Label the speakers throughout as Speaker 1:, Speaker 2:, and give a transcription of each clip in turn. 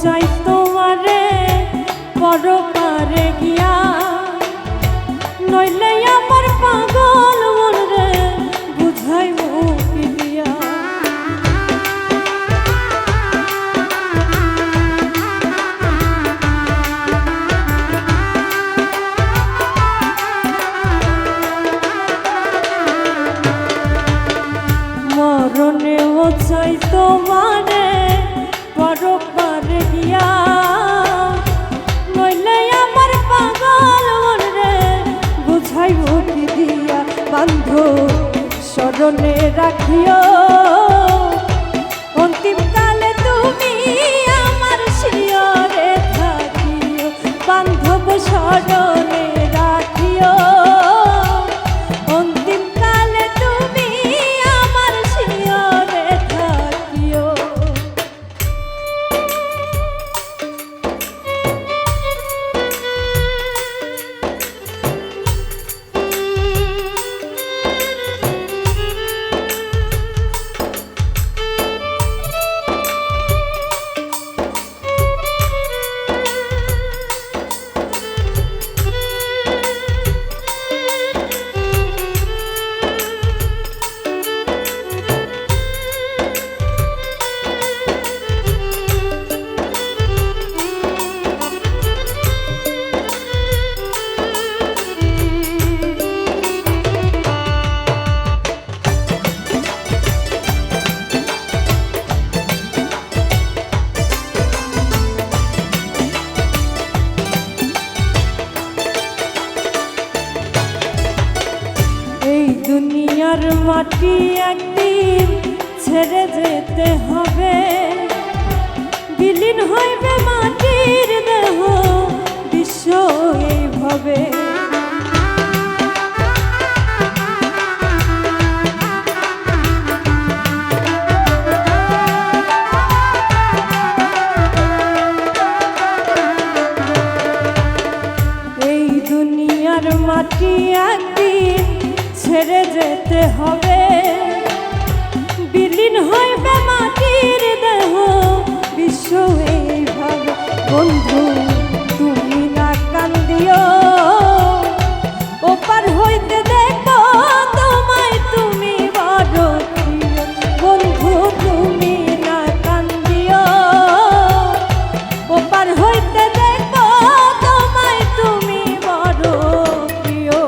Speaker 1: চাই তোমারে পরপারে গিয়া, নইলে আমার পাগল মন রে বুঝাইব কি দিয়া। মরণেও চাই তোমারে পরপারে গিয়া, নইলে আমার পাগল মন রে বুঝাইব কি দিয়া। বন্ধু স্মরণে রাখিও অন্তিম কালে তুমি আমার শিয়রে থাকিও। বান্ধব স্মরণে রাখিও অন্তিম কালে তুমি আমার শিয়রে থাকিও। দুনিয়ার মাটি একদিন ছেড়ে যেতে হবে, বিলীন হইবে মাটির দেহ বিশ্ব এইভাবে। এই দুনিয়ার মাটি একদিন ছেড়ে যেতে হবে, বিলীন হইবে মাটির দেহ বিশ্ব এইভাবে। বন্ধু তুমি না কান্দিও, ওপার হইতে দেখো তোমায় তুমি বড় প্রিয়। বন্ধু তুমি না কান্দিও, ওপার হইতে দেখো তোমায় তুমি বড় প্রিয়।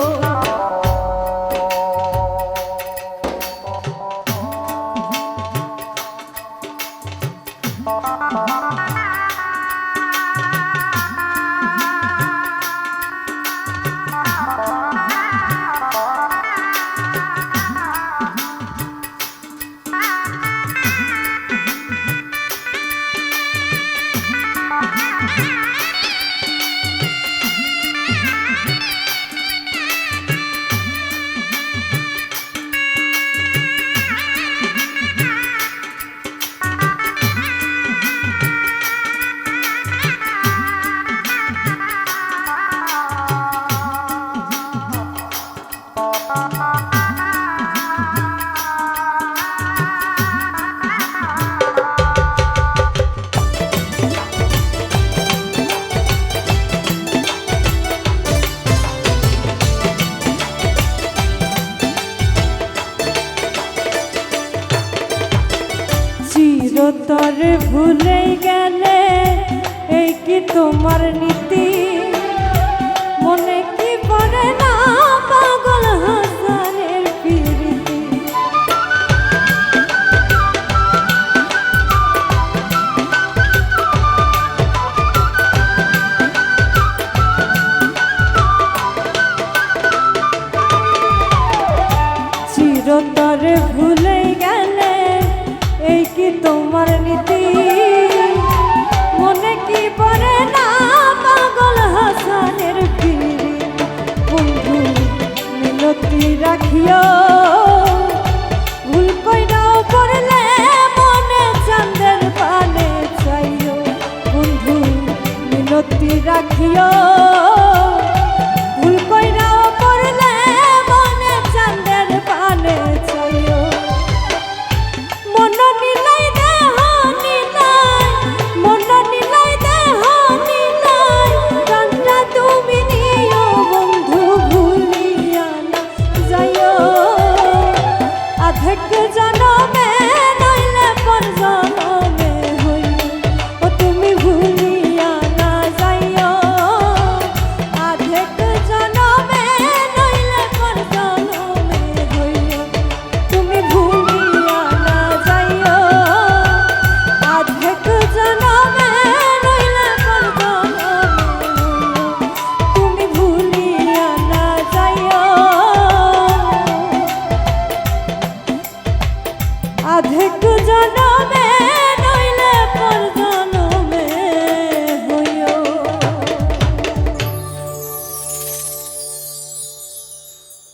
Speaker 1: ভুলেই গেলে এই কি তোমার নীতি মনে কি পড়ে না পাগল হাসানের প্রীতি চিরতরে ভুলেই গেলে এই কি তোমার নীতি মনে কি পড়ে না পাগল হাসানের পিড়ি বন্ধু মিনতি রাখিও ভুল কইরাও পড়লে মনে চাঁদের পানে চাইও বন্ধু মিনতি রাখিও